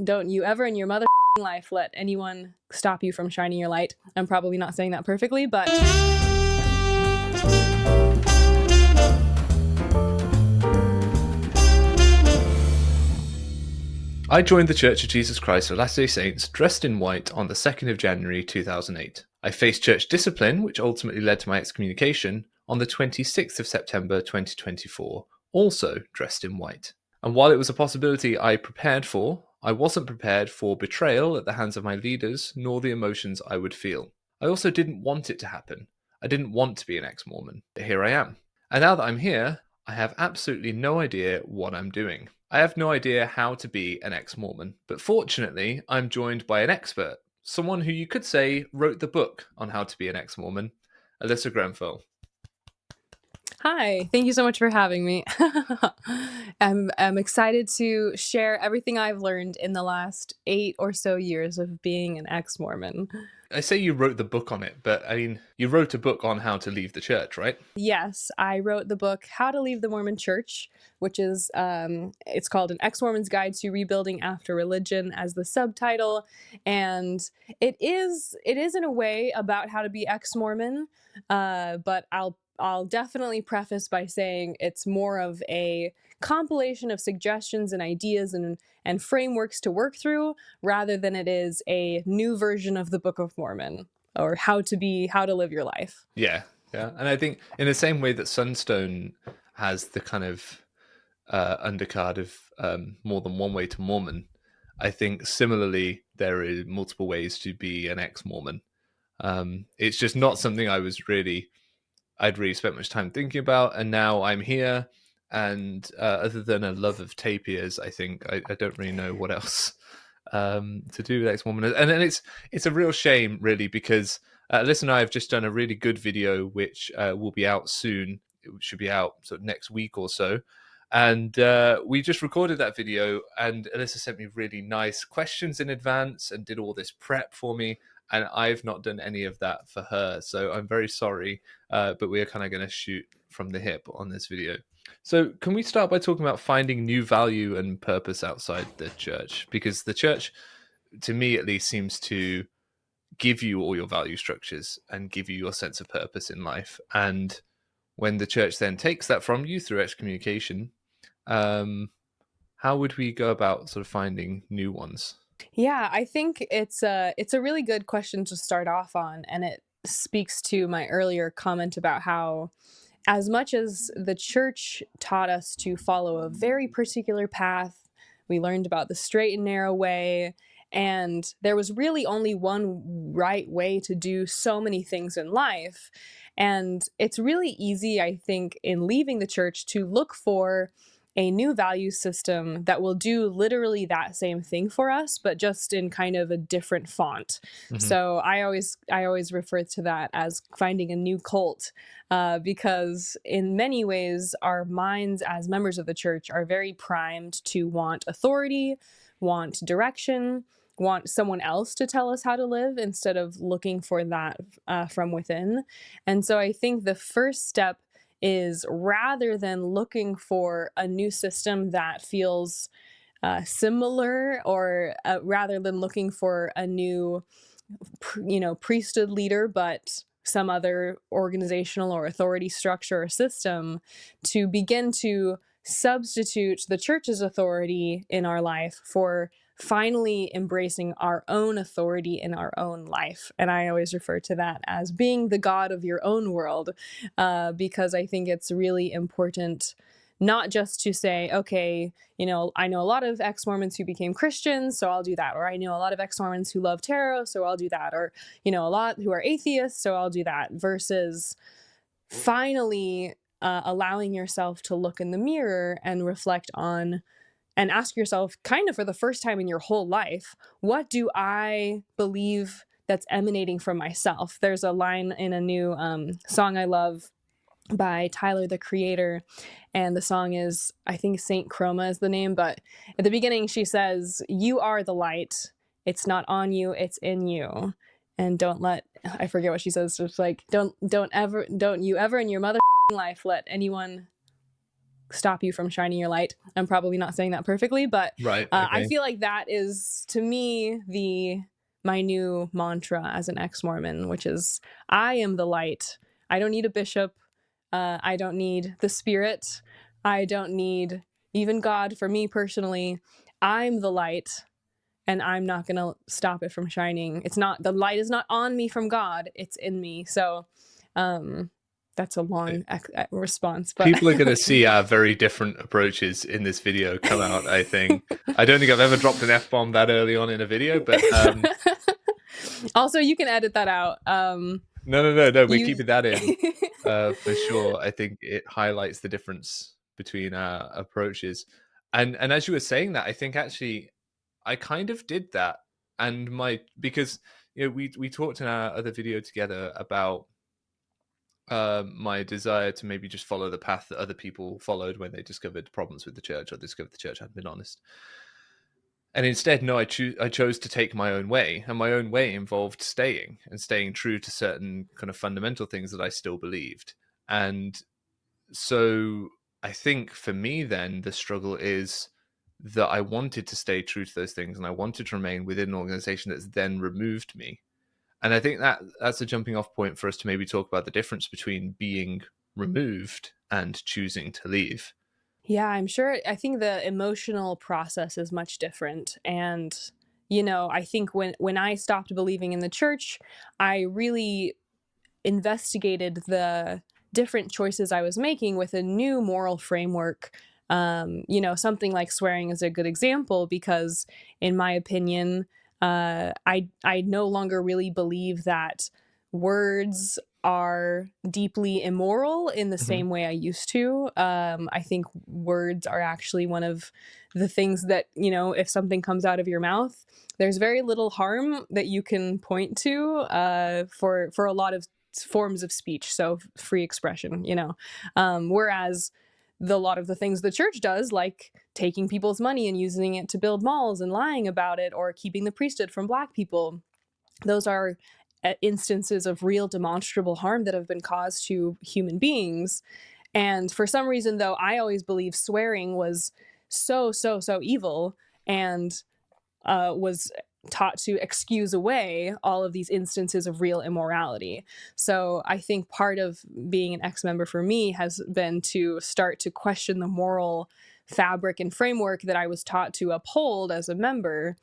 Don't you ever in your mother life let anyone stop you from shining your light. I'm probably not saying that perfectly, but I joined the Church of Jesus Christ of Latter-day Saints dressed in white on the 2nd of January 2008. I faced church discipline, which ultimately led to my excommunication, on the 26th of September 2024, also dressed in white. And while it was a possibility I prepared for, I wasn't prepared for betrayal at the hands of my leaders, nor the emotions I would feel. I also didn't want it to happen. I didn't want to be an ex-Mormon, but here I am. And now that I'm here, I have absolutely no idea what I'm doing. I have no idea how to be an ex-Mormon, but fortunately, I'm joined by an expert, someone who you could say wrote the book on how to be an ex-Mormon, Alyssa Grenfell. hi, thank you so much for having me. I'm excited to share everything I've learned in the last 8 or so years of being an ex-Mormon. I say you wrote the book on it, but I mean, you wrote a book on how to leave the church, right? Yes, I wrote the book How to Leave the Mormon Church, which is it's called An Ex-Mormon's Guide to Rebuilding After Religion as the subtitle, and it is in a way about how to be ex-Mormon, but I'll definitely preface by saying it's more of a compilation of suggestions and ideas and frameworks to work through, rather than it is a new version of the Book of Mormon or how to live your life. Yeah. And I think in the same way that Sunstone has the kind of undercard of more than one way to Mormon, I think similarly there are multiple ways to be an ex-Mormon. It's just not something I'd really spent much time thinking about, and now I'm here. And other than a love of tapirs, I think I don't really know what else to do with ex-Mormon. And then it's a real shame, really, because Alyssa and I have just done a really good video, which will be out soon. It should be out sort of next week or so. And we just recorded that video, and Alyssa sent me really nice questions in advance and did all this prep for me. And I've not done any of that for her. So I'm very sorry, but we are kind of going to shoot from the hip on this video. So can we start by talking about finding new value and purpose outside the church? Because the church, to me at least, seems to give you all your value structures and give you your sense of purpose in life. And when the church then takes that from you through excommunication, how would we go about sort of finding new ones? Yeah, I think it's a really good question to start off on, and it speaks to my earlier comment about how, as much as the church taught us to follow a very particular path, we learned about the straight and narrow way, and there was really only one right way to do so many things in life. And it's really easy, I think, in leaving the church to look for a new value system that will do literally that same thing for us, but just in kind of a different font. Mm-hmm. So I always refer to that as finding a new cult, because in many ways our minds as members of the church are very primed to want authority, want direction, want someone else to tell us how to live instead of looking for that from within. And so I think the first step is, rather than looking for a new system that feels similar, or rather than looking for a new, priesthood leader, but some other organizational or authority structure or system, to begin to substitute the church's authority in our life for finally embracing our own authority in our own life. And I always refer to that as being the God of your own world, because I think it's really important not just to say, okay, I know a lot of ex-Mormons who became Christians, so I'll do that. Or I know a lot of ex-Mormons who love tarot, so I'll do that. Or, a lot who are atheists, so I'll do that. Versus finally allowing yourself to look in the mirror and reflect on and ask yourself, kind of for the first time in your whole life, what do I believe that's emanating from myself? There's a line in a new song I love by Tyler, the Creator, and the song is, I think Saint Chroma is the name, but at the beginning she says, "You are the light. It's not on you, it's in you. And don't let," I forget what she says, just like, don't you ever in your mother life let anyone stop you from shining your light. I'm probably not saying that perfectly, but Right. I Okay. feel like that is, to me, my new mantra as an ex-Mormon, which is, I am the light. I don't need a bishop. I don't need the spirit. I don't need even God. For me personally, I'm the light, and I'm not going to stop it from shining. It's not, the light is not on me from God, it's in me. So um that's a long response, but People are going to see our very different approaches in this video come out, I think. I don't think I've ever dropped an F-bomb that early on in a video, but also you can edit that out. no, we're You keeping that in for sure. I think it highlights the difference between our approaches. And as you were saying that, I think actually I kind of did that. And because we talked in our other video together about my desire to maybe just follow the path that other people followed when they discovered problems with the church or discovered the church hadn't been honest. And instead, no, I chose to take my own way, and my own way involved staying true to certain kind of fundamental things that I still believed. And so I think for me, then the struggle is that I wanted to stay true to those things, and I wanted to remain within an organization that's then removed me. And I think that's a jumping off point for us to maybe talk about the difference between being removed and choosing to leave. Yeah, I'm sure. I think the emotional process is much different. And, I think when I stopped believing in the church, I really investigated the different choices I was making with a new moral framework. Something like swearing is a good example because, in my opinion, I no longer really believe that words are deeply immoral in the Mm-hmm. same way I used to. I think words are actually one of the things that, if something comes out of your mouth, there's very little harm that you can point to for a lot of forms of speech, so free expression, whereas a lot of the things the church does, like taking people's money and using it to build malls and lying about it, or keeping the priesthood from Black people, those are instances of real demonstrable harm that have been caused to human beings. And for some reason, though, I always believed swearing was so evil, and was taught to excuse away all of these instances of real immorality. So I think part of being an ex-member for me has been to start to question the moral fabric and framework that I was taught to uphold as a member.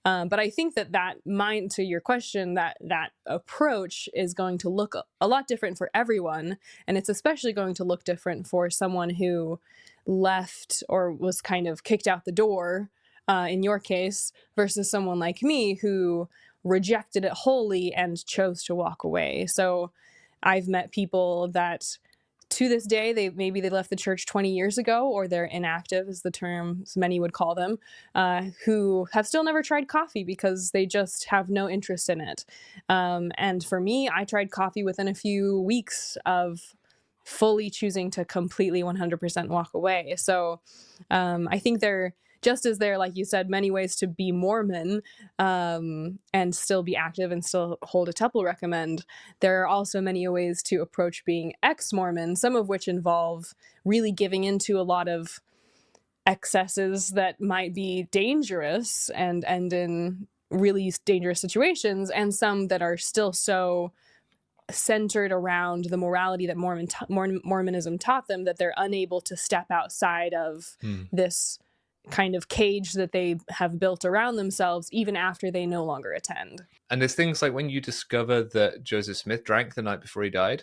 But I think to your question, that approach is going to look a lot different for everyone, and it's especially going to look different for someone who left or was kind of kicked out the door, in your case, versus someone like me who rejected it wholly and chose to walk away. So I've met people that, to this day, they left the church 20 years ago, or they're inactive, is the term many would call them, who have still never tried coffee because they just have no interest in it. And for me, I tried coffee within a few weeks of fully choosing to completely 100% walk away. So I think just as there are, like you said, many ways to be Mormon, and still be active and still hold a temple recommend, there are also many ways to approach being ex-Mormon, some of which involve really giving into a lot of excesses that might be dangerous and end in really dangerous situations, and some that are still so centered around the morality that Mormonism taught them that they're unable to step outside of Hmm. this kind of cage that they have built around themselves, even after they no longer attend. And there's things like when you discover that Joseph Smith drank the night before he died,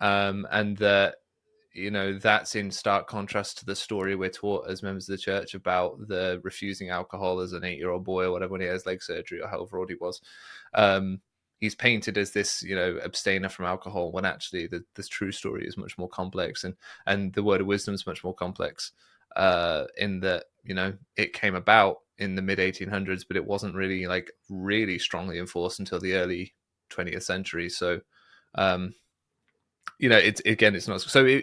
and that that's in stark contrast to the story we're taught as members of the church about the refusing alcohol as an 8-year-old boy or whatever when he has leg surgery or however old he was. He's painted as this abstainer from alcohol, when actually the true story is much more complex, and the word of wisdom is much more complex, in that it came about in the mid 1800s, but it wasn't really really strongly enforced until the early 20th century. So it's not so.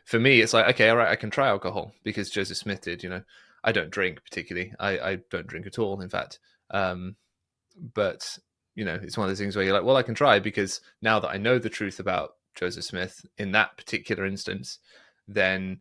For me, it's like, okay, all right, I can try alcohol because Joseph Smith did. I don't drink particularly. I don't drink at all, in fact. But it's one of those things where you're like, well, I can try because now that I know the truth about Joseph Smith in that particular instance, then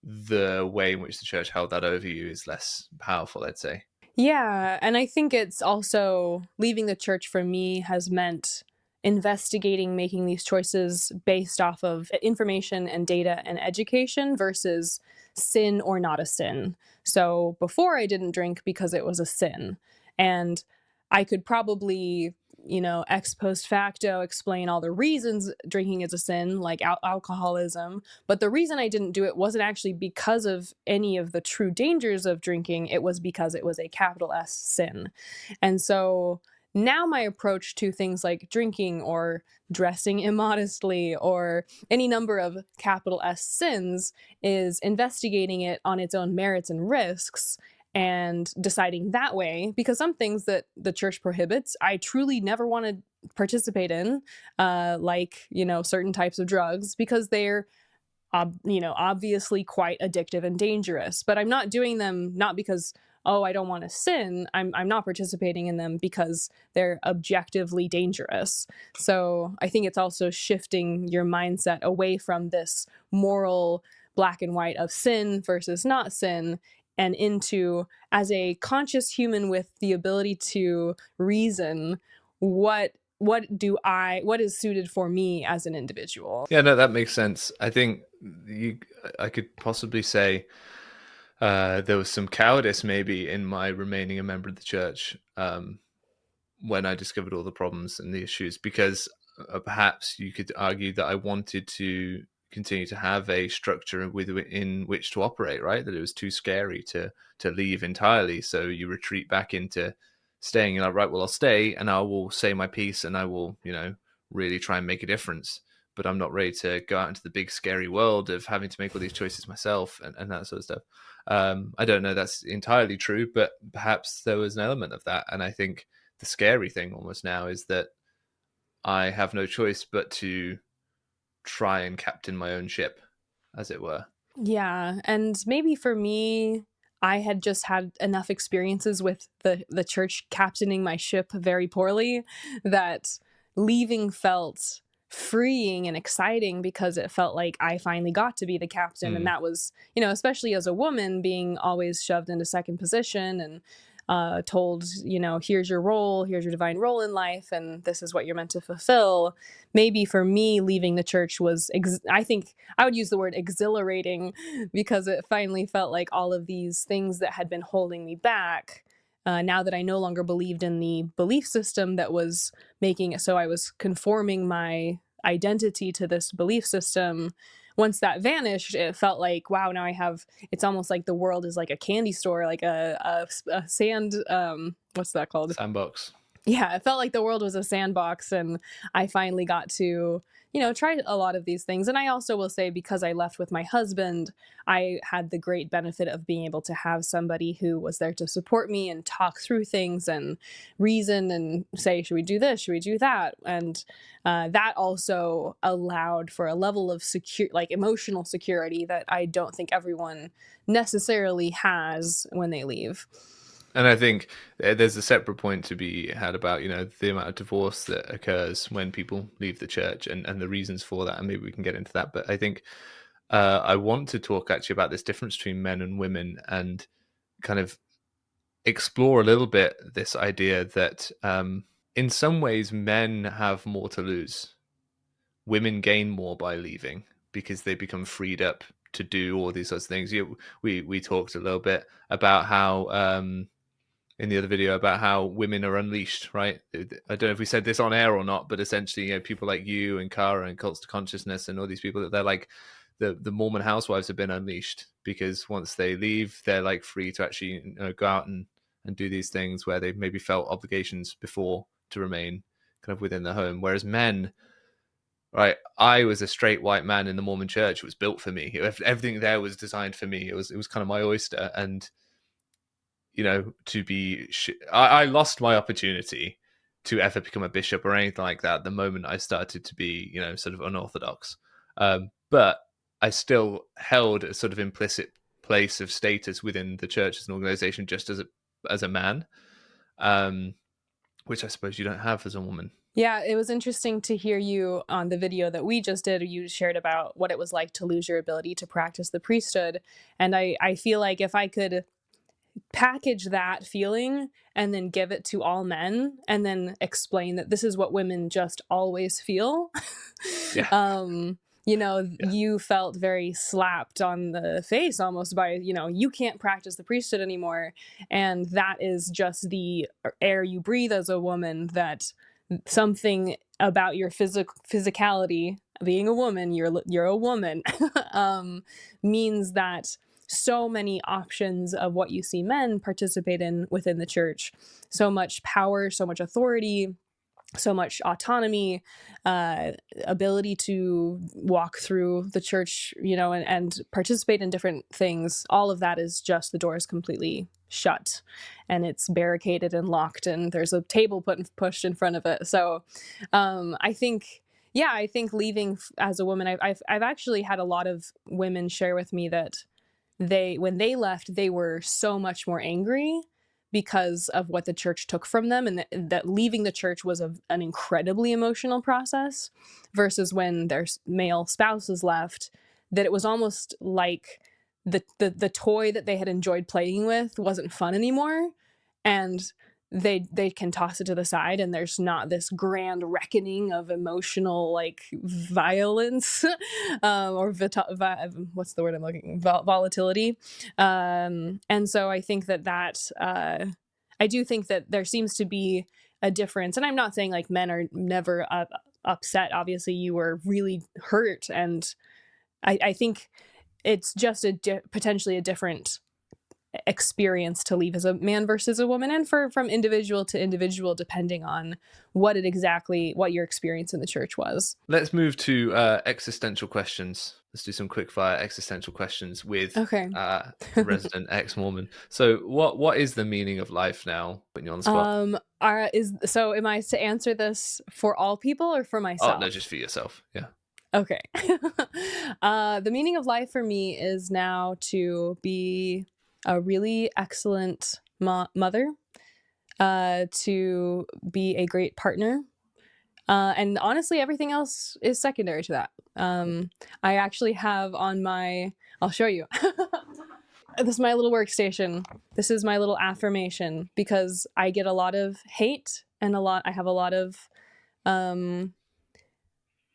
the way in which the church held that over you is less powerful, I'd say. Yeah, and I think it's also leaving the church for me has meant investigating making these choices based off of information and data and education versus sin or not a sin. So before I didn't drink because it was a sin. And I could probably, ex post facto explain all the reasons drinking is a sin, like alcoholism. But the reason I didn't do it wasn't actually because of any of the true dangers of drinking. It was because it was a capital S sin. And so now my approach to things like drinking or dressing immodestly or any number of capital S sins is investigating it on its own merits and risks and deciding that way, because some things that the church prohibits I truly never want to participate in, like certain types of drugs, because they're obviously quite addictive and dangerous. But I'm not doing them not because, oh, I don't want to sin. I'm not participating in them because they're objectively dangerous. So I think it's also shifting your mindset away from this moral black and white of sin versus not sin, and into, as a conscious human with the ability to reason, what is suited for me as an individual. Yeah, no, that makes sense. I think I could possibly say there was some cowardice maybe in my remaining a member of the church when I discovered all the problems and the issues, because perhaps you could argue that I wanted to continue to have a structure within which to operate, right? That it was too scary to leave entirely, so you retreat back into staying. You're like, right, well, I'll stay and I will say my piece and I will, really try and make a difference. But I'm not ready to go out into the big scary world of having to make all these choices myself and that sort of stuff. I don't know that's entirely true, but perhaps there was an element of that. And I think the scary thing almost now is that I have no choice but to try and captain my own ship, as it were. Yeah, and maybe for me, I had just had enough experiences with the church captaining my ship very poorly that leaving felt freeing and exciting, because it felt like I finally got to be the captain. And Mm. that was, especially as a woman, being always shoved into second position and told, here's your role, here's your divine role in life, and this is what you're meant to fulfill. Maybe for me, leaving the church was, I think I would use the word exhilarating, because it finally felt like all of these things that had been holding me back, now that I no longer believed in the belief system that was making it so I was conforming my identity to this belief system. Once that vanished, it felt like, wow, now I have, it's almost like the world is like a candy store, like a sand, what's that called? Sandbox. Yeah, it felt like the world was a sandbox, and I finally got to, try a lot of these things. And I also will say, because I left with my husband, I had the great benefit of being able to have somebody who was there to support me and talk through things and reason and say, should we do this? Should we do that? And that also allowed for a level of like emotional security that I don't think everyone necessarily has when they leave. And I think there's a separate point to be had about, the amount of divorce that occurs when people leave the church and the reasons for that. And maybe we can get into that. But I think I want to talk actually about this difference between men and women and kind of explore a little bit this idea that in some ways men have more to lose. Women gain more by leaving because they become freed up to do all these sorts of things. We talked a little bit about how in the other video about how women are unleashed, right? I don't know if we said this on air or not, but essentially, people like you and Kara and Cults to Consciousness and all these people, that they're like the Mormon housewives have been unleashed, because once they leave, they're like free to actually go out and do these things where they maybe felt obligations before to remain kind of within the home. Whereas men, right, I was a straight white man in the Mormon church. It was built for me. Everything there was designed for me. It was kind of my oyster. And to be, I lost my opportunity to ever become a bishop or anything like that the moment I started to be, sort of unorthodox. But I still held a sort of implicit place of status within the church as an organization, just as a man, which I suppose you don't have as a woman. Yeah, it was interesting to hear you on the video that we just did. You shared about what it was like to lose your ability to practice the priesthood. And I feel like if I could package that feeling and then give it to all men and then explain that this is what women just always feel. Yeah, yeah, You felt very slapped on the face almost by, you can't practice the priesthood anymore. And that is just the air you breathe as a woman, that something about your physicality, being a woman, you're a woman, means that so many options of what you see men participate in within the church, so much power, so much authority, so much autonomy, uh, ability to walk through the church, and participate in different things. All of that is just, the door is completely shut and it's barricaded and locked, and there's a table pushed in front of it. So I think, yeah, I think leaving as a woman, I've actually had a lot of women share with me that when they left, they were so much more angry because of what the church took from them, and that leaving the church was an incredibly emotional process, versus when their male spouses left, that it was almost like the toy that they had enjoyed playing with wasn't fun anymore, and they can toss it to the side, and there's not this grand reckoning of emotional, like, violence, or what's the word I'm looking, volatility. And so I think I do think that there seems to be a difference, and I'm not saying like men are never upset. Obviously you were really hurt, and I think it's just potentially a different experience to leave as a man versus a woman, and from individual to individual, depending on what your experience in the church was. let's move to existential questions. Let's do some quick fire existential questions with Okay. a resident ex-Mormon. So what is the meaning of life now? Putting you on the spot. Am I to answer this for all people or for Oh no, just myself? for yourself. Yeah. Okay. The meaning of life for me is now to be a really excellent mother, to be a great partner, and honestly, everything else is secondary to that. I actually have I'll show you. This is my little workstation. This is my little affirmation, because I get a lot of hate, and I have a lot of um,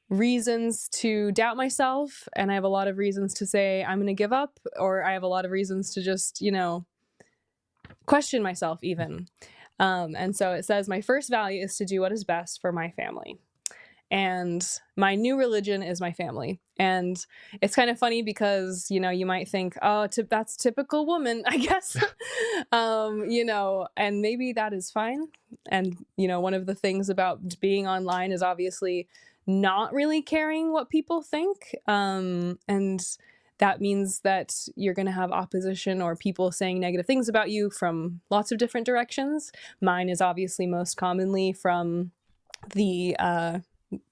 reasons to doubt myself, and I have a lot of reasons to say I'm going to give up, or I have a lot of reasons to just, question myself even. And so it says, my first value is to do what is best for my family. And my new religion is my family. And it's kind of funny because, you might think, oh, that's typical woman, I guess. And maybe that is fine. And, one of the things about being online is obviously not really caring what people think. And that means that you're going to have opposition or people saying negative things about you from lots of different directions. Mine is obviously most commonly from the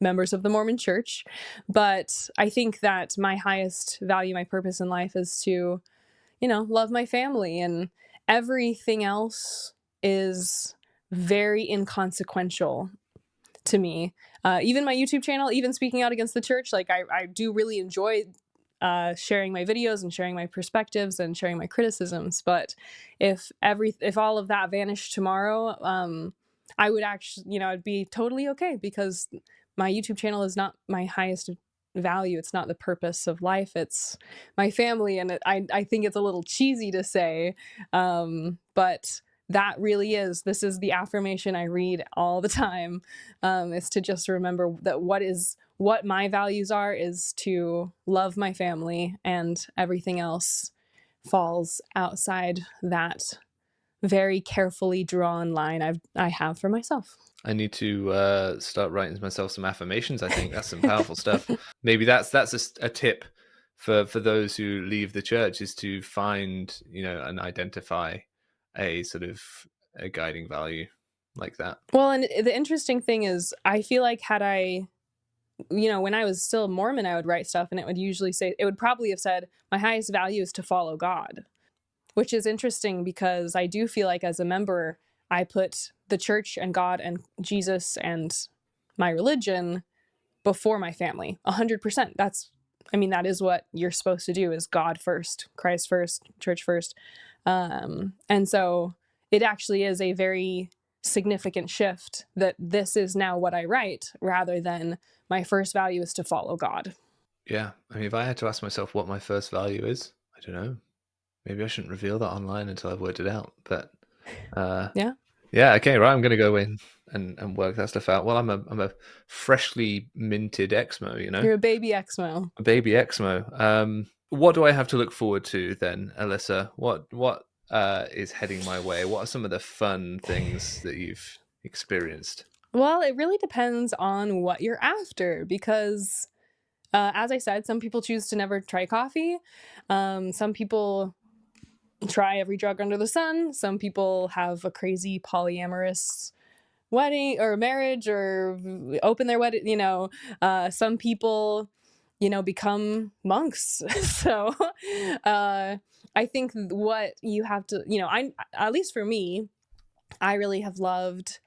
members of the Mormon Church. But I think that my highest value, my purpose in life, is to, love my family, and everything else is very inconsequential to me. Even my YouTube channel, even speaking out against the church, like I do really enjoy sharing my videos and sharing my perspectives and sharing my criticisms. But if all of that vanished tomorrow, I would actually, I'd be totally okay, because my YouTube channel is not my highest value. It's not the purpose of life. It's my family. And I think it's a little cheesy to say, but that really is, this is the affirmation I read all the time, is to just remember that what my values are is to love my family, and everything else falls outside that very carefully drawn line I have for myself. I need to start writing myself some affirmations. I think that's some powerful stuff. Maybe that's a tip for those who leave the church, is to find, and identify a sort of a guiding value like that. Well, and the interesting thing is, I feel like had I, when I was still Mormon, I would write stuff and it would probably have said, my highest value is to follow God, which is interesting because I do feel like as a member, I put the church and God and Jesus and my religion before my family. 100%. That is what you're supposed to do, is God first, Christ first, church first. And so it actually is a very significant shift that this is now what I write, rather than my first value is to follow God. Yeah. I mean, if I had to ask myself what my first value is, I don't know. Maybe I shouldn't reveal that online until I've worked it out. But uh, Yeah. yeah, okay, right. I'm going to go in and work that stuff out. Well, I'm a freshly minted Exmo, you know, You're a baby Exmo. a baby Exmo. What do I have to look forward to then, Alyssa? What is heading my way? What are some of the fun things that you've experienced? Well, it really depends on what you're after, because as I said, some people choose to never try coffee. Some people try every drug under the sun. Some people have a crazy polyamorous wedding or marriage, or open their wedding, some people, become monks. So I think what you have to, I at least for me, I really have loved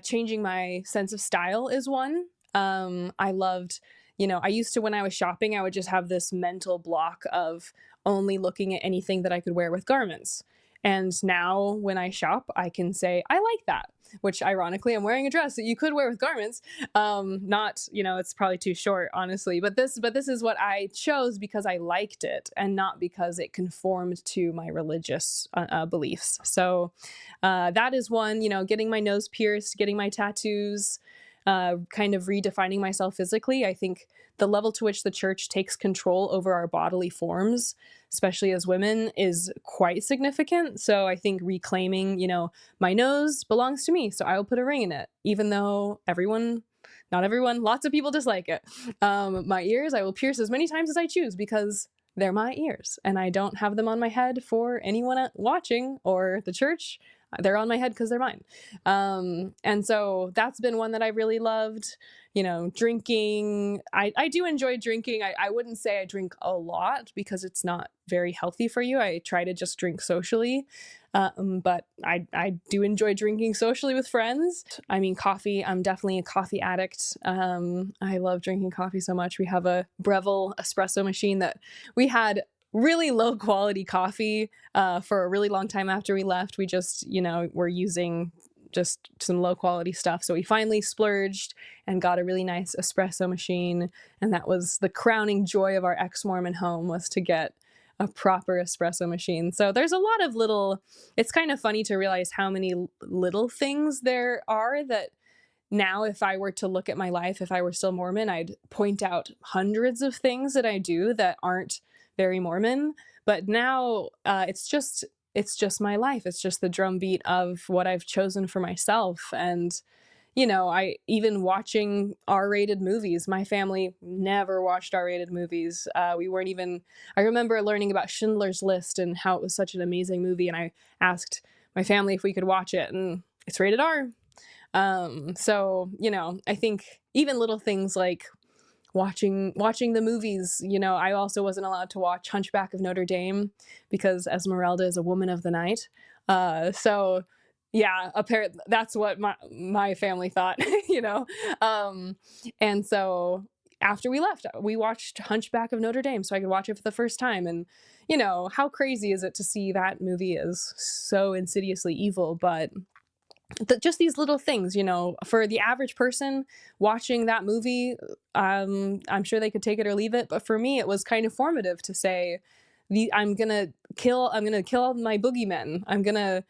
changing my sense of style is one. I loved, I used to, when I was shopping, I would just have this mental block of only looking at anything that I could wear with garments. And now when I shop, I can say, I like that, which ironically, I'm wearing a dress that you could wear with garments. Not, it's probably too short, honestly, but this is what I chose because I liked it and not because it conformed to my religious beliefs. So that is one, getting my nose pierced, getting my tattoos, kind of redefining myself physically. I think the level to which the church takes control over our bodily forms, especially as women, is quite significant. So I think reclaiming, my nose belongs to me, so I will put a ring in it, even though not everyone, lots of people dislike it. My ears, I will pierce as many times as I choose because they're my ears and I don't have them on my head for anyone watching or the church. They're on my head because they're mine. And so that's been one that I really loved. Drinking. I do enjoy drinking. I wouldn't say I drink a lot because it's not very healthy for you. I try to just drink socially. But I do enjoy drinking socially with friends. I mean, coffee, I'm definitely a coffee addict. I love drinking coffee so much. We have a Breville espresso machine that we had really low quality coffee for a really long time after we left. We just, were using just some low quality stuff. So we finally splurged and got a really nice espresso machine. And that was the crowning joy of our ex-Mormon home, was to get a proper espresso machine. So there's a lot of it's kind of funny to realize how many little things there are that now, if I were to look at my life, if I were still Mormon, I'd point out hundreds of things that I do that aren't very Mormon. But now it's just my life. It's just the drumbeat of what I've chosen for myself. And I even watching R-rated movies. My family never watched R-rated movies. We weren't even. I remember learning about Schindler's List and how it was such an amazing movie, and I asked my family if we could watch it, and it's rated R. So I think even little things like watching the movies. I also wasn't allowed to watch Hunchback of Notre Dame because Esmeralda is a woman of the night. So yeah, apparently that's what my family thought, and so after we left, we watched Hunchback of Notre Dame so I could watch it for the first time. And how crazy is it to see that movie is so insidiously evil, but just these little things, for the average person watching that movie, I'm sure they could take it or leave it. But for me, it was kind of formative to say, I'm gonna kill all my boogeymen. I'm gonna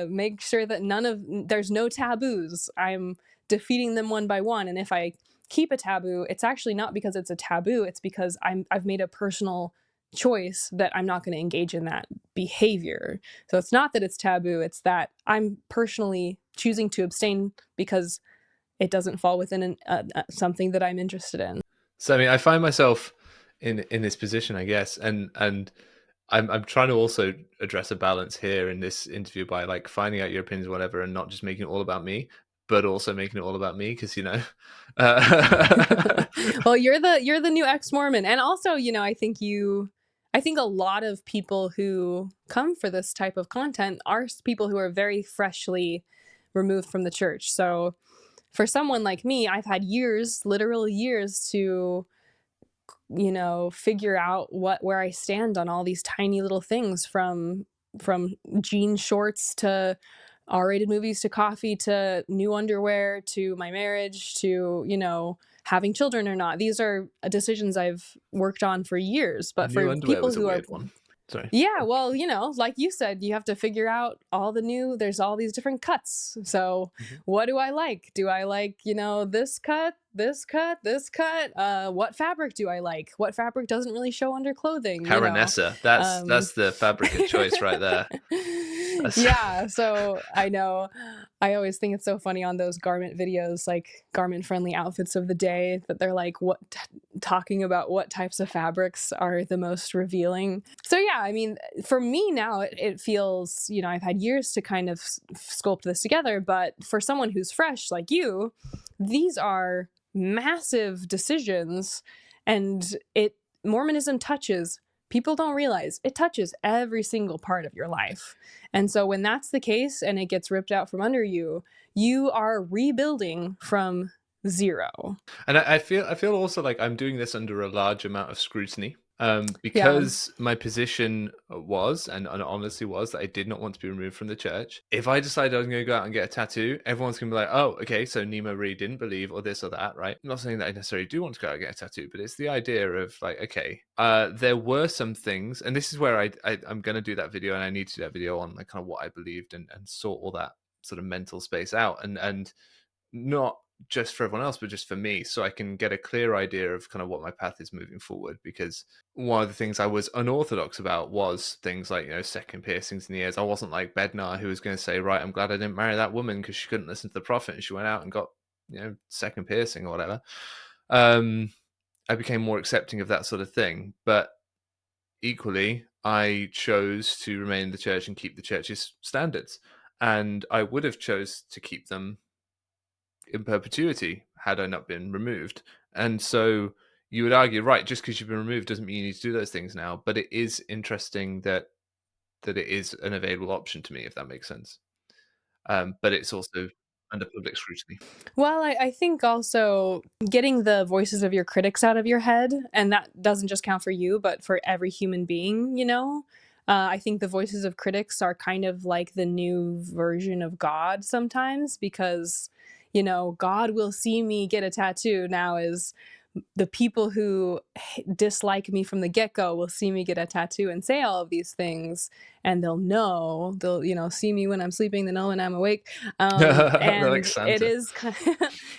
make sure that there's no taboos. I'm defeating them one by one. And if I keep a taboo, it's actually not because it's a taboo. It's because I've made a personal choice that I'm not going to engage in that behavior. So it's not that it's taboo, it's that I'm personally choosing to abstain because it doesn't fall within something that I'm interested in. So I mean, I find myself in this position, I guess, and I'm trying to also address a balance here in this interview by like finding out your opinions, or whatever, and not just making it all about me, but also making it all about me because Well, you're the new ex-Mormon, and also, I think a lot of people who come for this type of content are people who are very freshly removed from the church. So for someone like me, I've had years, literal years, to figure out where I stand on all these tiny little things, from jean shorts to R-rated movies to coffee to new underwear to my marriage to, having children or not. These are decisions I've worked on for years. But New for underwear people was a who are, weird one. Sorry. yeah, well, like you said, you have to figure out there's all these different cuts. So Mhm. what do I like? Do I like, this cut, this cut, this cut? What fabric do I like? What fabric doesn't really show under clothing? Caranessa. That's Um, that's the fabric of choice right there. That's yeah, so I know. I always think it's so funny on those garment videos, like garment friendly outfits of the day, that they're like talking about what types of fabrics are the most revealing. So yeah, I mean, for me now, it feels, I've had years to kind of sculpt this together, but for someone who's fresh like you, these are massive decisions, and Mormonism touches, people don't realize it touches every single part of your life. And so when that's the case and it gets ripped out from under you, you are rebuilding from zero. And I feel also like I'm doing this under a large amount of scrutiny. Yeah. Because my position was, and honestly was, that I did not want to be removed from the church. If I decided I was going to go out and get a tattoo, everyone's going to be like, oh, okay, so Nemo really didn't believe, or this or that, right? I'm not saying that I necessarily do want to go out and get a tattoo, but it's the idea of like, okay, there were some things, and this is where I'm going to do that video, and I need to do that video on like kind of what I believed, and sort all that sort of mental space out, and not just for everyone else, but just for me, so I can get a clear idea of kind of what my path is moving forward. Because one of the things I was unorthodox about was things like, second piercings in the ears. I wasn't like Bednar, who was going to say, right, I'm glad I didn't marry that woman because she couldn't listen to the prophet and she went out and got, second piercing or whatever. I became more accepting of that sort of thing. But equally, I chose to remain in the church and keep the church's standards. And I would have chose to keep them in perpetuity had I not been removed. And so you would argue, right, just because you've been removed doesn't mean you need to do those things now. But it is interesting that it is an available option to me, if that makes sense. But it's also under public scrutiny. Well, I think also getting the voices of your critics out of your head, and that doesn't just count for you, but for every human being. I think the voices of critics are kind of like the new version of God sometimes, because, God will see me get a tattoo now is the people who dislike me from the get-go will see me get a tattoo and say all of these things, and they'll see me when I'm sleeping, they know when I'm awake. They're like And it Santa. is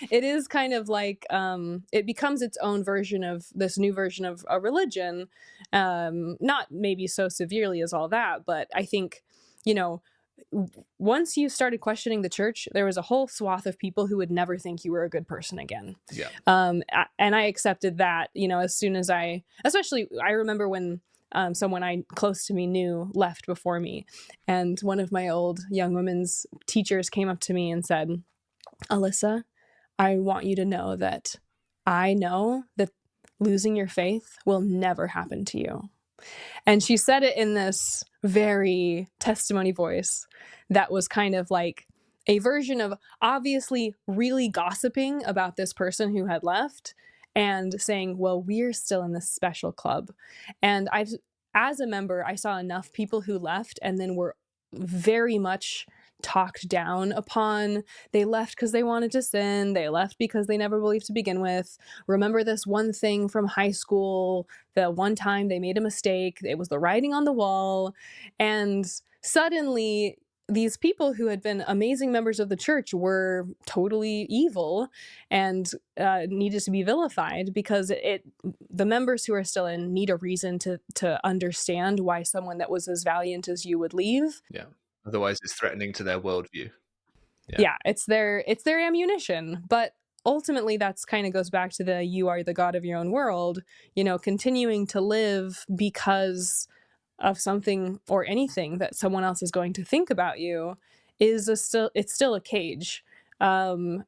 it is kind of like, it becomes its own version of this new version of a religion. Not maybe so severely as all that, but I think, you know once you started questioning the church, there was a whole swath of people who would never think you were a good person again. Yeah. And I accepted that, as soon as especially, I remember when someone close to me knew left before me. And one of my old young women's teachers came up to me and said, Alyssa, I want you to know that I know that losing your faith will never happen to you. And she said it in this very testimony voice that was kind of like a version of obviously really gossiping about this person who had left and saying, well, we're still in this special club. And as a member, I saw enough people who left and then were very much talked down upon. They left because they wanted to sin. They left because they never believed to begin with. Remember this one thing from high school, the one time they made a mistake. It was the writing on the wall. And suddenly, these people who had been amazing members of the church were totally evil and needed to be vilified, because the members who are still in need a reason to understand why someone that was as valiant as you would leave. Yeah. Otherwise, it's threatening to their worldview. Yeah. Yeah, it's their ammunition. But ultimately, that's kind of goes back to the you are the god of your own world. Continuing to live because of something or anything that someone else is going to think about you it's still a cage. And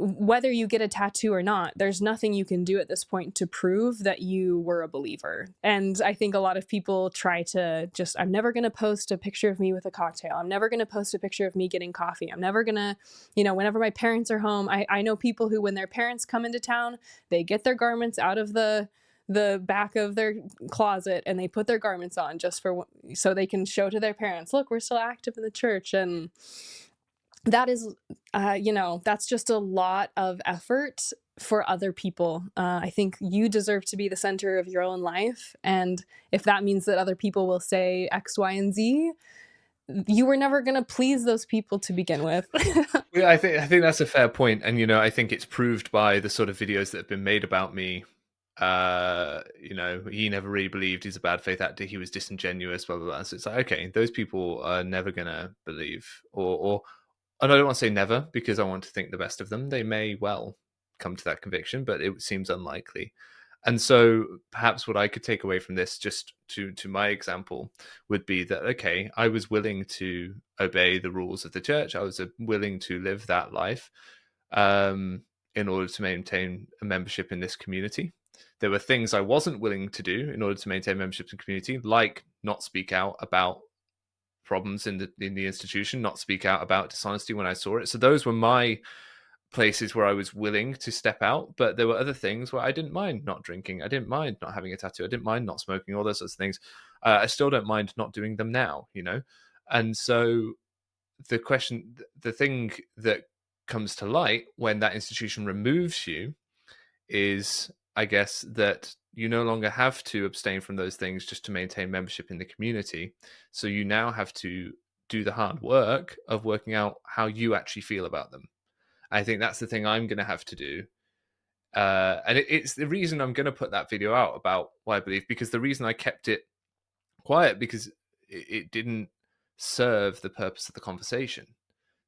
whether you get a tattoo or not, there's nothing you can do at this point to prove that you were a believer. And I think a lot of people try to just, I'm never going to post a picture of me with a cocktail. I'm never going to post a picture of me getting coffee. I'm never going to, whenever my parents are home, I know people who, when their parents come into town, they get their garments out of the back of their closet and they put their garments on just so they can show to their parents, look, we're still active in the church. And that is, that's just a lot of effort for other people. I think you deserve to be the center of your own life. And if that means that other people will say X, Y, and Z, you were never going to please those people to begin with. Yeah, I think that's a fair point, and I think it's proved by the sort of videos that have been made about me. He never really believed he's a bad faith actor. He was disingenuous, blah blah blah. So it's like, okay, those people are never gonna believe, or and I don't want to say never because I want to think the best of them. They may well come to that conviction, but it seems unlikely. And so perhaps what I could take away from this, just to my example, would be that, okay, I was willing to obey the rules of the church. I was willing to live that life in order to maintain a membership in this community. There were things I wasn't willing to do in order to maintain membership in the community, like not speak out about problems in the institution, not speak out about dishonesty when I saw it. So those were my places where I was willing to step out, but there were other things where I didn't mind not drinking. I didn't mind not having a tattoo. I didn't mind not smoking, all those sorts of things. I still don't mind not doing them now, And so the thing that comes to light when that institution removes you is, I guess, that you no longer have to abstain from those things just to maintain membership in the community. So you now have to do the hard work of working out how you actually feel about them. I think that's the thing I'm going to have to do. And it's the reason I'm going to put that video out about what I believe, because the reason I kept it quiet, because it didn't serve the purpose of the conversation.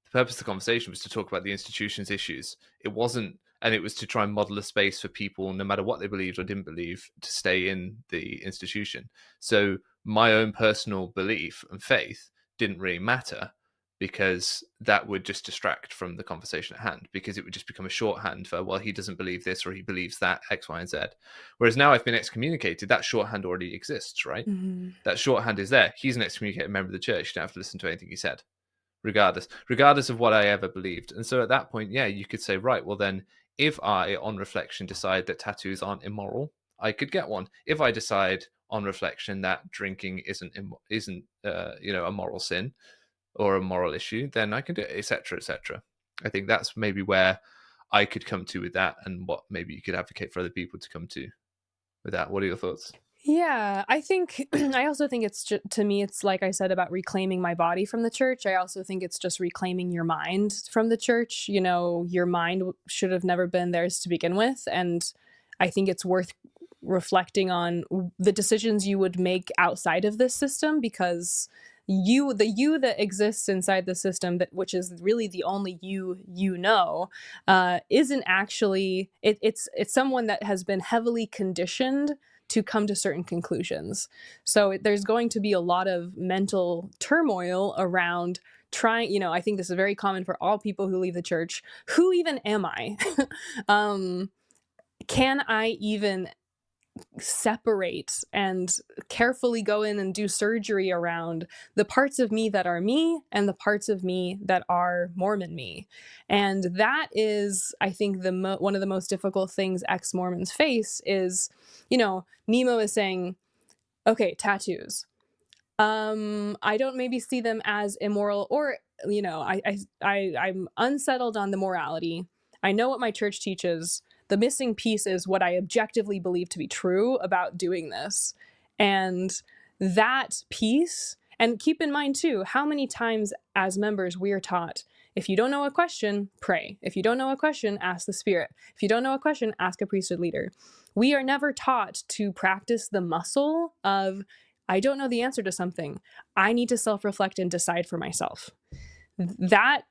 The purpose of the conversation was to talk about the institution's issues. It wasn't, and it was to try and model a space for people, no matter what they believed or didn't believe, to stay in the institution. So my own personal belief and faith didn't really matter, because that would just distract from the conversation at hand, because it would just become a shorthand for, well, he doesn't believe this or he believes that, X, Y, and Z. Whereas now I've been excommunicated, that shorthand already exists, right? Mm-hmm. That shorthand is there. He's an excommunicated member of the church. You don't have to listen to anything he said, regardless of what I ever believed. And so at that point, yeah, you could say, right, well then, if I, on reflection, decide that tattoos aren't immoral, I could get one. If I decide on reflection that drinking isn't a moral sin or a moral issue, then I can do it, etc., etc. I think that's maybe where I could come to with that, and what maybe you could advocate for other people to come to with that. What are your thoughts? Yeah, I think I also think it's to me, it's like I said about reclaiming my body from the church. I also think it's just reclaiming your mind from the church. Your mind should have never been theirs to begin with. And I think it's worth reflecting on the decisions you would make outside of this system, because the you that exists inside the system, which is really the only isn't actually it's someone that has been heavily conditioned to come to certain conclusions. So there's going to be a lot of mental turmoil around trying, I think this is very common for all people who leave the church. Who even am I? Can I even separate and carefully go in and do surgery around the parts of me that are me and the parts of me that are Mormon me? And that is, I think, one of the most difficult things ex-Mormons face is, Nemo is saying, okay, tattoos. I don't maybe see them as immoral, or, I'm unsettled on the morality. I know what my church teaches. The missing piece is what I objectively believe to be true about doing this. And that piece, and keep in mind too, how many times as members we are taught, if you don't know a question, pray. If you don't know a question, ask the Spirit. If you don't know a question, ask a priesthood leader. We are never taught to practice the muscle of, I don't know the answer to something. I need to self-reflect and decide for myself. That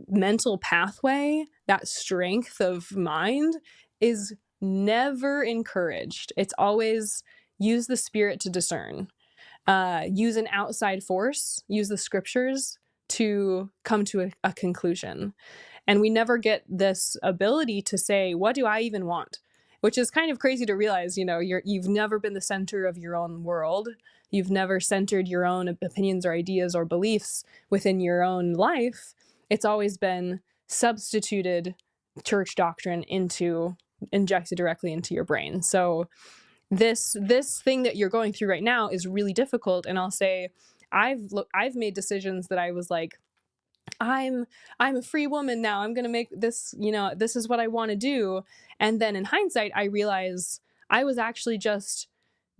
mental pathway, that strength of mind is never encouraged. It's always use the Spirit to discern. Use an outside force, use the scriptures to come to a conclusion. And we never get this ability to say, what do I even want? Which is kind of crazy to realize, you've never been the center of your own world. You've never centered your own opinions or ideas or beliefs within your own life. It's always been substituted church doctrine injected directly into your brain. So this thing that you're going through right now is really difficult. And I'll say, I've made decisions that I was like, I'm a free woman now. I'm going to make this, this is what I want to do. And then in hindsight, I realize I was actually just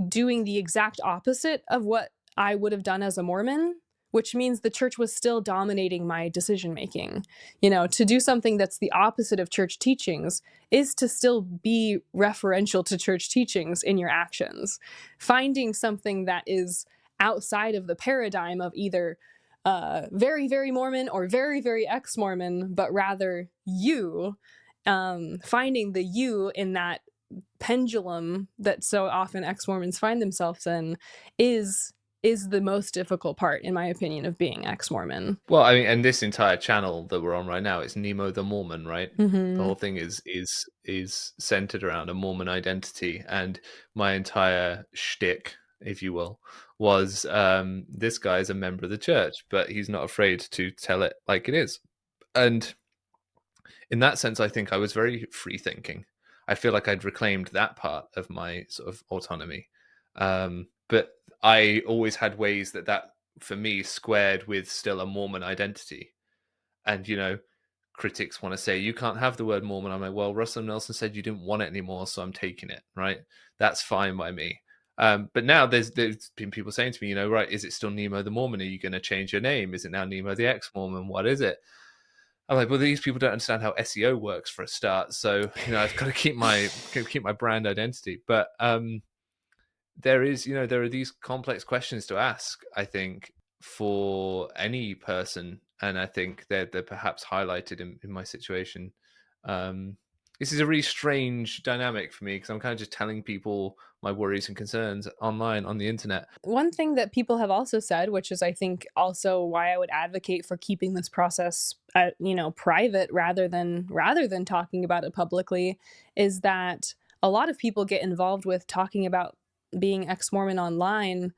doing the exact opposite of what I would have done as a Mormon, which means the church was still dominating my decision making. To do something that's the opposite of church teachings is to still be referential to church teachings in your actions. Finding something that is outside of the paradigm of either very, very Mormon or very, very ex-Mormon, but rather you, finding the you in that pendulum that so often ex-Mormons find themselves in is the most difficult part, in my opinion, of being ex-Mormon. Well, I mean, and this entire channel that we're on right now, it's Nemo the Mormon, right? The Mm-hmm. whole thing is centered around a Mormon identity, and my entire shtick, if you will, was this guy is a member of the church, but he's not afraid to tell it like it is. And in that sense, I think I was very free thinking. I feel like I'd reclaimed that part of my sort of autonomy. But I always had ways that for me squared with still a Mormon identity. And, critics want to say, you can't have the word Mormon. I'm like, well, Russell Nelson said you didn't want it anymore, so I'm taking it, right? That's fine by me. But now there's been people saying to me, right, is it still Nemo the Mormon? Are you going to change your name? Is it now Nemo the ex-Mormon? What is it? I'm like, well, these people don't understand how SEO works for a start. So, I've got to keep my brand identity. But there are these complex questions to ask, I think, for any person. And I think they're perhaps highlighted in my situation. This is a really strange dynamic for me because I'm kind of just telling people my worries and concerns online on the internet. One thing that people have also said, which is I think also why I would advocate for keeping this process private rather than talking about it publicly, is that a lot of people get involved with talking about being ex-Mormon online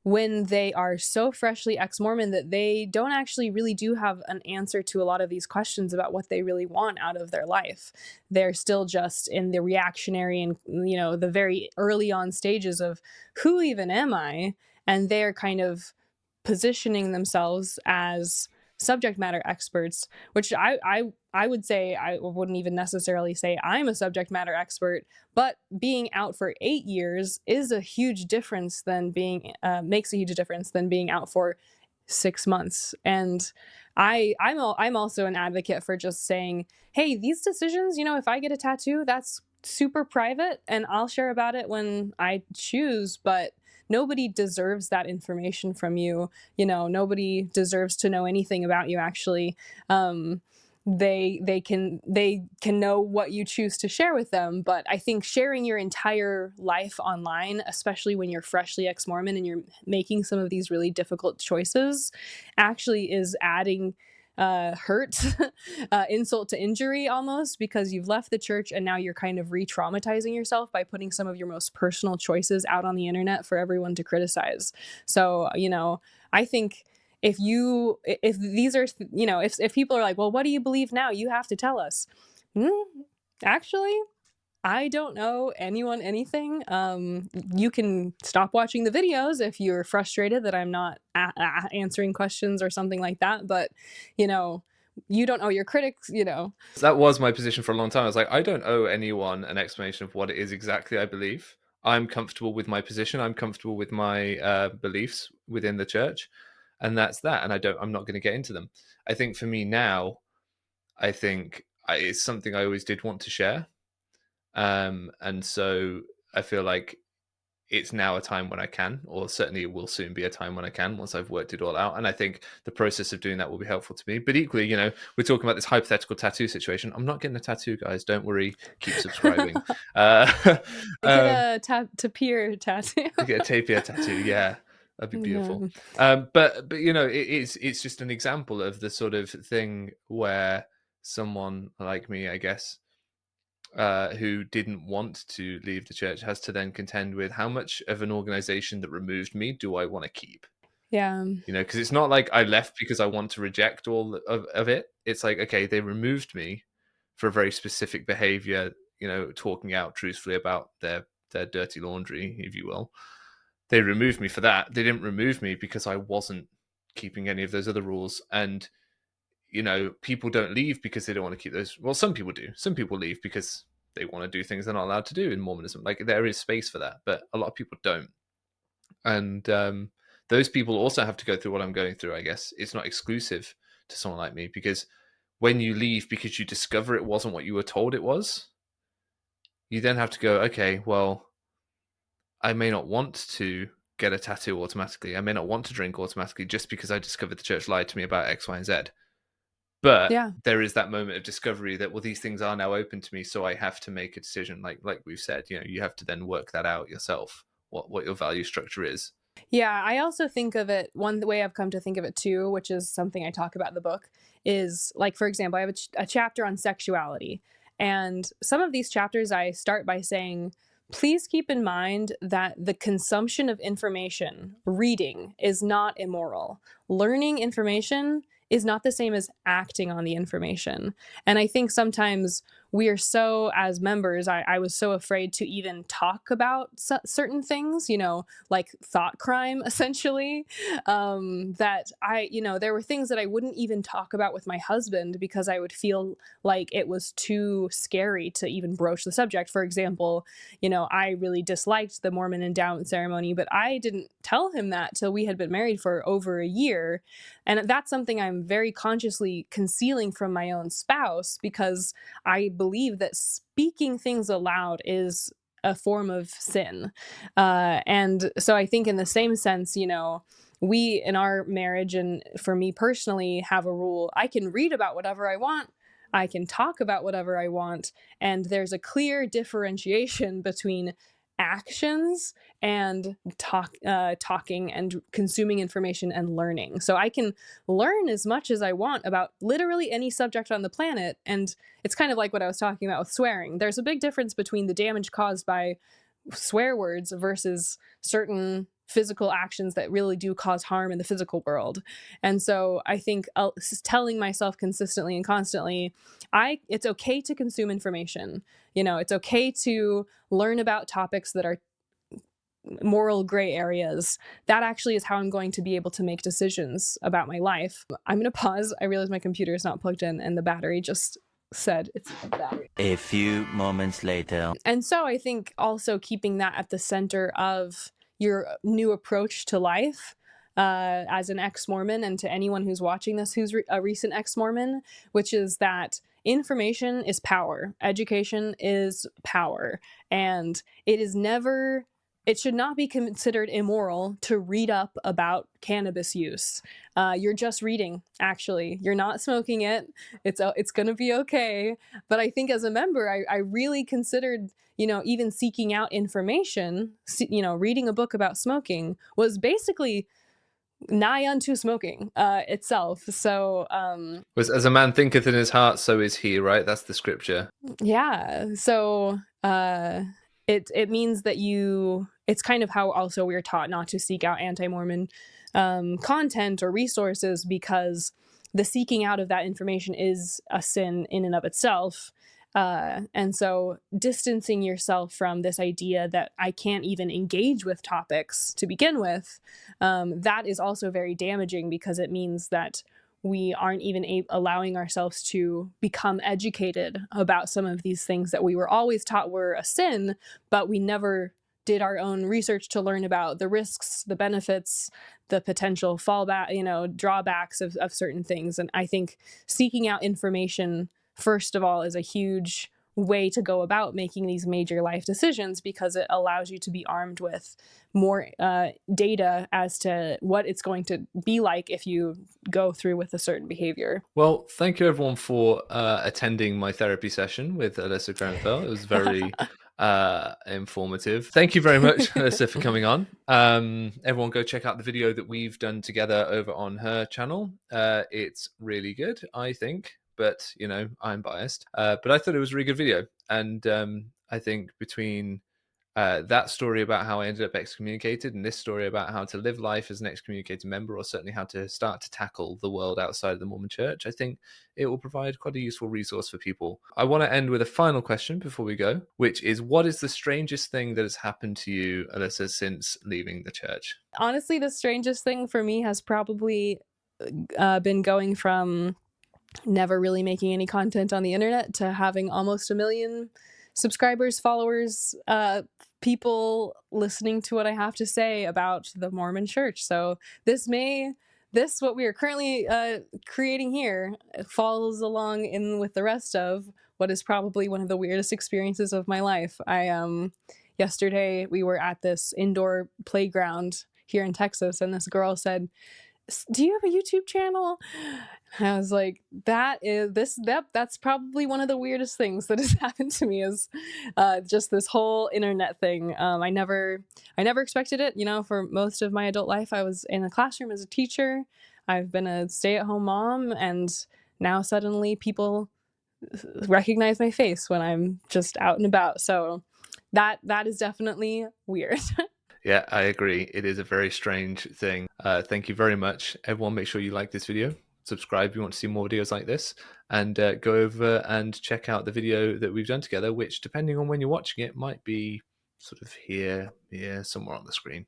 when they are so freshly ex-Mormon that they don't actually really do have an answer to a lot of these questions about what they really want out of their life. They're still just in the reactionary and, the very early on stages of who even am I? And they're kind of positioning themselves as subject matter experts, which I would say I wouldn't even necessarily say I'm a subject matter expert, but being out for 8 years is a huge difference than makes a huge difference than being out for 6 months. And I'm also an advocate for just saying, hey, these decisions, if I get a tattoo, that's super private and I'll share about it when I choose, but nobody deserves that information from you. Nobody deserves to know anything about you, actually. They can know what you choose to share with them, but I think sharing your entire life online, especially when you're freshly ex-Mormon and you're making some of these really difficult choices, actually is adding hurt, insult to injury almost, because you've left the church and now you're kind of re-traumatizing yourself by putting some of your most personal choices out on the internet for everyone to criticize. So, I think if these are, if people are like, well, what do you believe now? You have to tell us. Actually, I don't know anyone anything. You can stop watching the videos if you're frustrated that I'm not answering questions or something like that. But, you don't owe your critics, That was my position for a long time. I was like, I don't owe anyone an explanation of what it is exactly I believe. I'm comfortable with my position. I'm comfortable with my beliefs within the church, and that's that. And I'm not going to get into them. I think for me now, I think it's something I always did want to share. And so I feel like it's now a time when I can, or certainly it will soon be a time when I can once I've worked it all out. And I think the process of doing that will be helpful to me. But equally, we're talking about this hypothetical tattoo situation. I'm not getting a tattoo, guys. Don't worry. Keep subscribing. Get a tapir tattoo. Get a tapir tattoo. Yeah. That'd be beautiful. Yeah. But you know, it's just an example of the sort of thing where someone like me, I guess, who didn't want to leave the church, has to then contend with how much of an organization that removed me do I want to keep? Yeah. You know, because it's not like I left because I want to reject all of it. It's like, okay, they removed me for a very specific behavior, you know, talking out truthfully about their dirty laundry, if you will. They removed me for that. They didn't remove me because I wasn't keeping any of those other rules. And you know, people don't leave because they don't want to keep those. Well, some people do. Some people leave because they want to do things they're not allowed to do in Mormonism. Like there is space for that, but a lot of people don't. And those people also have to go through what I'm going through. I guess it's not exclusive to someone like me, because when you leave because you discover it wasn't what you were told it was, you then have to go, okay, well, I may not want to get a tattoo automatically. I may not want to drink automatically just because I discovered the church lied to me about X, Y, and Z. But Yeah. there is that moment of discovery that, well, these things are now open to me, so I have to make a decision. Like we've said, you know, you have to then work that out yourself, what your value structure is. Yeah, I also think of it, one way I've come to think of it too, which is something I talk about in the book, is like, for example, I have a chapter on sexuality. And some of these chapters I start by saying, please keep in mind that the consumption of information, reading, is not immoral. Learning information is not the same as acting on the information. And I think sometimes we are so, as members, I was so afraid to even talk about certain things, you know, like thought crime, essentially, that there were things that I wouldn't even talk about with my husband because I would feel like it was too scary to even broach the subject. For example, you know, I really disliked the Mormon endowment ceremony, but I didn't tell him that till we had been married for over a year. And that's something I'm very consciously concealing from my own spouse because I believe that speaking things aloud is a form of sin. And so I think, in the same sense, you know, we in our marriage, and for me personally, have a rule: I can read about whatever I want. I can talk about whatever I want. And there's a clear differentiation between actions and talking and consuming information and learning. So I can learn as much as I want about literally any subject on the planet. And it's kind of like what I was talking about with swearing. There's a big difference between the damage caused by swear words versus certain physical actions that really do cause harm in the physical world. And so I think telling myself consistently and constantly, it's okay to consume information. You know, it's okay to learn about topics that are moral gray areas. That actually is how I'm going to be able to make decisions about my life. I'm going to pause. I realize my computer is not plugged in and the battery just said it's a battery. A few moments later. And so I think also keeping that at the center of your new approach to life, as an ex-Mormon, and to anyone who's watching this who's a recent ex-Mormon, which is that information is power, education is power, and it should not be considered immoral to read up about cannabis use. You're just reading, actually. You're not smoking it. It's going to be okay. But I think as a member, I really considered, you know, even seeking out information, you know, reading a book about smoking was basically nigh unto smoking itself. So Was as a man thinketh in his heart, so is he. Right? That's the scripture. yeah. So it means that it's kind of how also we're taught not to seek out anti-Mormon content or resources, because the seeking out of that information is a sin in and of itself. And so distancing yourself from this idea that I can't even engage with topics to begin with, that is also very damaging, because it means that we aren't even allowing ourselves to become educated about some of these things that we were always taught were a sin, but we never did our own research to learn about the risks, the benefits, the potential fallback, you know, drawbacks of certain things. And I think seeking out information, first of all, is a huge way to go about making these major life decisions, because it allows you to be armed with more data as to what it's going to be like if you go through with a certain behavior. Well, thank you everyone for attending my therapy session with Alyssa Grenfell. It was very informative. Thank you very much, Alyssa, for coming on. Everyone go check out the video that we've done together over on her channel. It's really good, I think, but I'm biased. But I thought it was a really good video, and I think between that story about how I ended up excommunicated and this story about how to live life as an excommunicated member, or certainly how to start to tackle the world outside of the Mormon Church, I think it will provide quite a useful resource for people. I want to end with a final question before we go, which is, what is the strangest thing that has happened to you, Alyssa, since leaving the church? Honestly, the strangest thing for me has probably been going from never really making any content on the internet to having almost 1 million subscribers, followers, people listening to what I have to say about the Mormon Church. So this what we are currently creating here falls along in with the rest of what is probably one of the weirdest experiences of my life. Yesterday we were at this indoor playground here in Texas, and this girl said, "Do you have a YouTube channel?" I was like, that's probably one of the weirdest things that has happened to me, is just this whole internet thing. I never expected it. For most of my adult life, I was in a classroom as a teacher. I've been a stay-at-home mom, and now suddenly people recognize my face when I'm just out and about. So that is definitely weird. Yeah, I agree. It is a very strange thing. Thank you very much. Everyone, make sure you like this video. Subscribe if you want to see more videos like this. And go over and check out the video that we've done together, which, depending on when you're watching it, might be sort of here, somewhere on the screen.